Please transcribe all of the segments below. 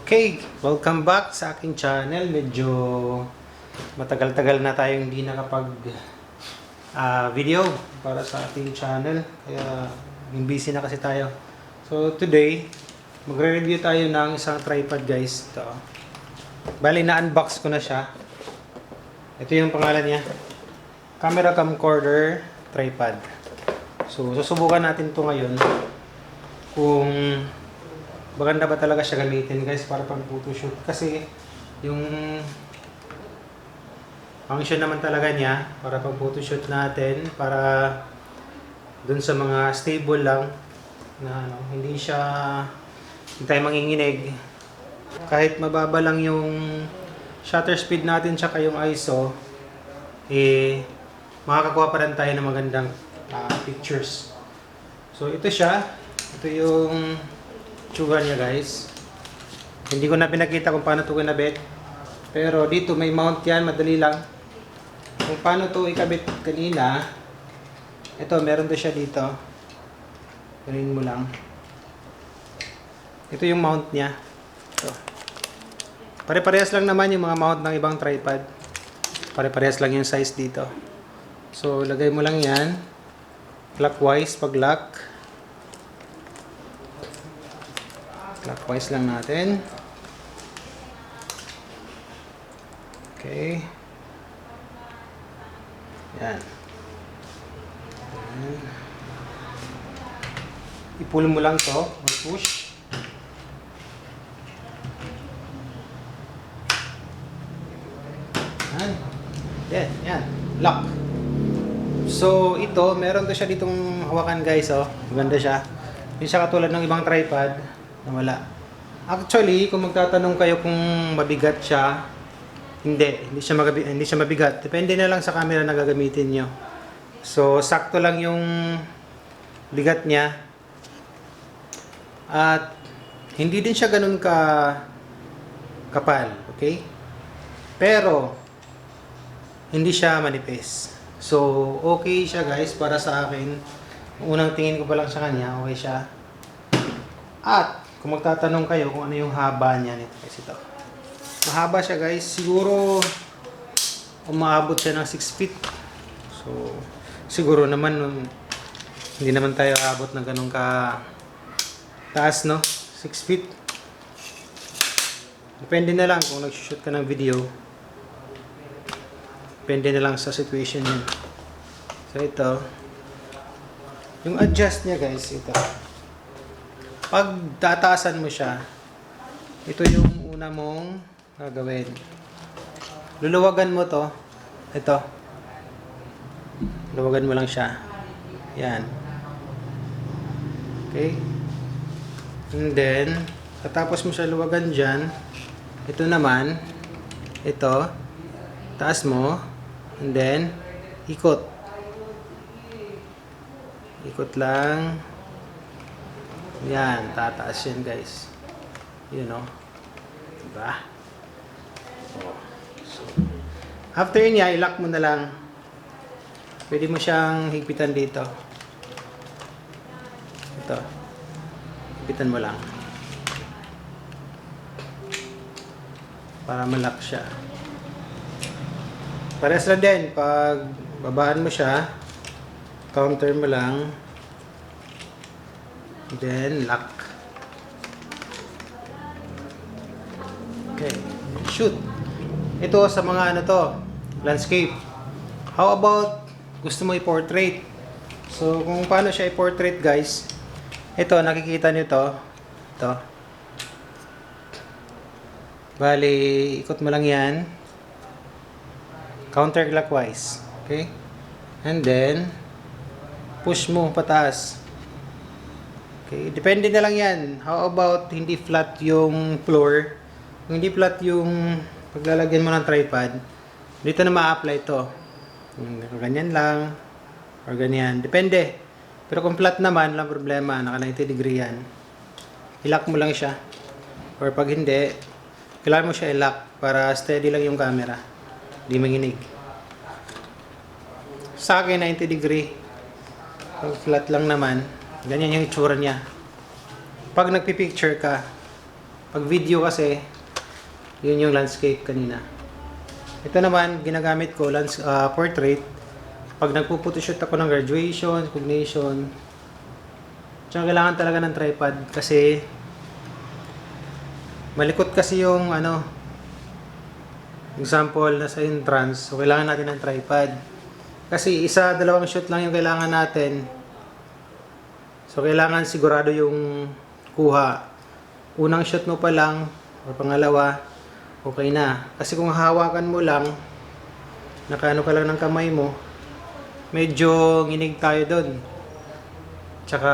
Okay, welcome back sa aking channel. Medyo matagal-tagal na tayong hindi nakapag video para sa ating channel. Kaya busy na kasi tayo. So today, magre-review tayo ng isang tripod guys. Ito. Bali na-unbox ko na siya. Ito yung pangalan niya. Camera camcorder tripod. So susubukan natin to ngayon kung maganda ba talaga siya gamitin guys para pang photoshoot, kasi yung function naman talaga niya para pang photoshoot natin, para dun sa mga stable lang na hindi tayo manginginig, kahit mababa lang yung shutter speed natin tsaka yung ISO, makakakuha pa rin tayo ng magandang pictures. So ito siya, ito yung tsura niya guys. Hindi ko na pinakita kung paano ito kinabit, pero dito may mount yan, madali lang. Kung paano ito ikabit kanina, ito meron to siya dito. Kunin mo lang. Ito yung mount niya. Ito. Pare-parehas lang naman yung mga mount ng ibang tripod. Pare-parehas lang yung size dito. So lagay mo lang yan clockwise pag lock. Clockwise lang natin. Okay. Yan. I-pull mo lang to, or push. Yan. Yan, yan. Lock. So, ito, meron to siya ditong hawakan guys, oh. Maganda siya. Hindi siya katulad ng ibang tripod na wala. Actually, kung magtatanong kayo kung mabigat siya, hindi siya mabigat. Depende na lang sa camera na gagamitin nyo. So, sakto lang yung bigat niya. At hindi din siya ganun kapal, okay? Pero hindi siya manipis. So, okay siya guys para sa akin. Unang tingin ko pa lang sa kanya, okay siya. At kung magtatanong kayo kung ano yung haba niya nito, kasi ito. Mahaba siya guys. Siguro umaabot siya ng 6 feet. So, siguro naman hindi naman tayo aabot ng ganun ka taas, no? 6 feet. Depende na lang kung nag-shoot ka ng video. Depende na lang sa situation niya. So, ito. Yung adjust niya guys, ito. Pag tataasan mo siya, ito yung una mong gagawin. Luluwagan mo to. Ito. Luluwagan mo lang siya. Yan. Okay. And then, katapos mo siya luwagan dyan, ito naman, ito, taas mo, and then, ikot. Ikot lang. Yan, tataas yan guys. You know. Diba? So, after niya, i-lock mo na lang. Pwede mo siyang higpitan dito. Ito. Higpitan mo lang. Para ma-lock siya. Parehas lang din. Pag babaan mo siya, counter mo lang. Then, lock. Okay. Shoot. Ito sa mga ano to, landscape. How about gusto mo i-portrait? So, kung paano siya i-portrait guys, ito, nakikita nyo to. Ito. Bali, ikot mo lang yan. Counterclockwise. Okay? And then, push mo pataas. Okay, depende na lang yan. How about hindi flat yung floor? Kung hindi flat yung paglalagyan mo ng tripod, dito na ma-apply to. Ganyan lang, or ganyan. Depende. Pero kung flat naman, walang problema. Naka 90 degree yan. I-lock mo lang siya. Or pag hindi, kailangan mo siya i-lock para steady lang yung camera. Hindi manginig. Sa akin, 90 degree. Pag flat lang naman, ganyan yung itsura niya. Pag nagpipicture ka, Pag video kasi, yun yung landscape kanina. Ito naman, ginagamit ko, portrait. Pag nagpo-photoshoot ako ng graduation, recognition, tsaka kailangan talaga ng tripod kasi malikot kasi yung example, nasa entrance, so kailangan natin ng tripod. Kasi dalawang shoot lang yung kailangan natin. So kailangan sigurado yung kuha. Unang shot mo pa lang, o pangalawa, okay na. Kasi kung hawakan mo lang, nakaano ka lang ng kamay mo, medyo nginig tayo doon. Tsaka,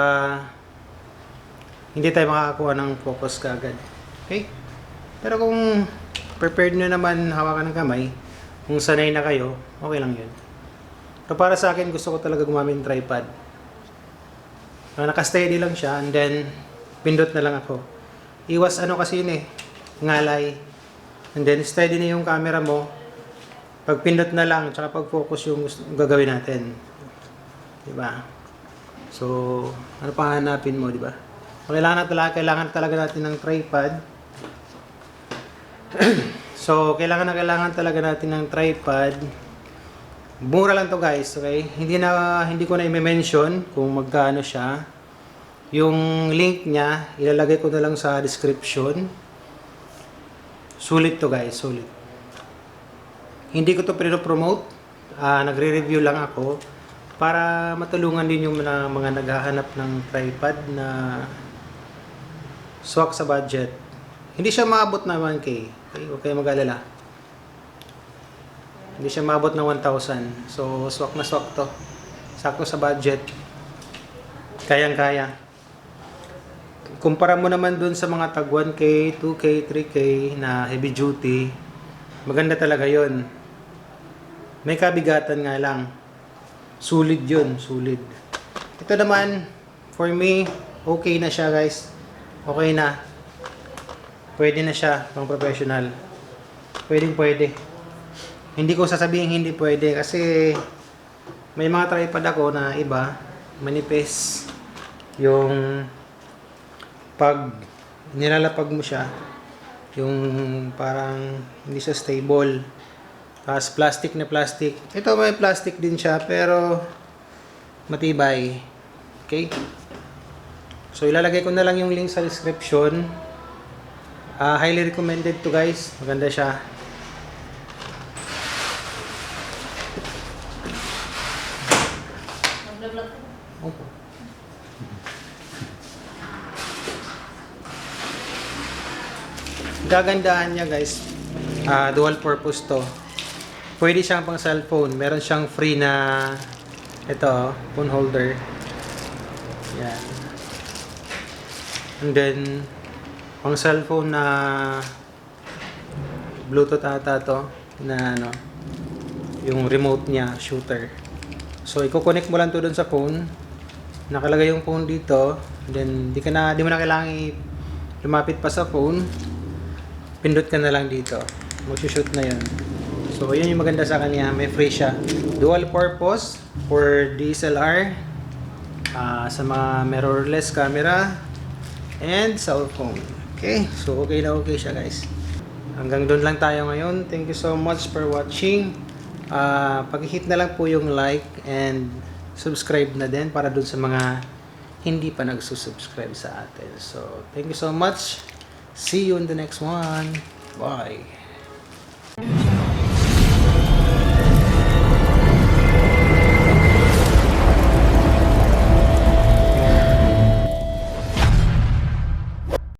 hindi tayo makakakuha ng focus kaagad. Okay? Pero kung prepared nyo naman hawakan ng kamay, kung sanay na kayo, okay lang yun. Pero para sa akin, gusto ko talaga gumamit ng tripod. Naka-steady lang siya, and then, pindot na lang ako. Iwas kasi yun ngalay. And then, steady na yung camera mo. Pag pindot na lang, tsaka pag focus yung gagawin natin. Diba? So, ano pa hanapin mo, diba? Kailangan talaga natin ng tripod. So, kailangan talaga natin ng tripod. Mura lang to guys, okay? Hindi ko na i-mention kung magkano siya. Yung link niya, ilalagay ko na lang sa description. Sulit to guys, sulit. Hindi ko to promote. Nagre-review lang ako para matulungan din yung mga naghahanap ng tripod na swak sa budget. Hindi siya maabot na 1K. Okay, huwag kayong mag-alala. Hindi siya maabot ng 1,000. So, swak na swak to. Sakto sa budget. Kayang-kaya. Kumpara mo naman dun sa mga tag 1K, 2K, 3K na heavy duty, maganda talaga yon. May kabigatan nga lang. Sulit yun, sulit. Ito naman, for me, okay na siya guys. Okay na. Pwede na siya, pang professional. Pwede. Hindi ko sasabihin hindi pwede kasi may mga tripod ako na iba, manipis. Yung pag nilalapag mo siya, yung parang hindi siya stable. Tapos plastic na plastic. Ito may plastic din siya pero matibay. Okay? So ilalagay ko na lang yung link sa description. Highly recommended to guys. Maganda siya. Okay. Gagandahan niya guys. Dual purpose to. Pwede siyang pang cellphone. Meron siyang free na ito, phone holder. Yan. And then pang cellphone na Bluetooth ata to na yung remote niya, shooter. So i-connect mo lang to dun sa phone. Nakalagay yung phone dito. Then di mo na kailangan lumapit pa sa phone. Pindot ka na lang dito. Mag-shoot na yun. So yun yung maganda sa kanya. May free siya. Dual purpose for DSLR. Sa mga mirrorless camera and cell phone. Okay, so okay na okay siya guys. Hanggang doon lang tayo ngayon. Thank you so much for watching. Pag-hit na lang po yung like and subscribe na din para doon sa mga hindi pa nagsusubscribe sa atin. So thank you so much. See you in the next one. Bye.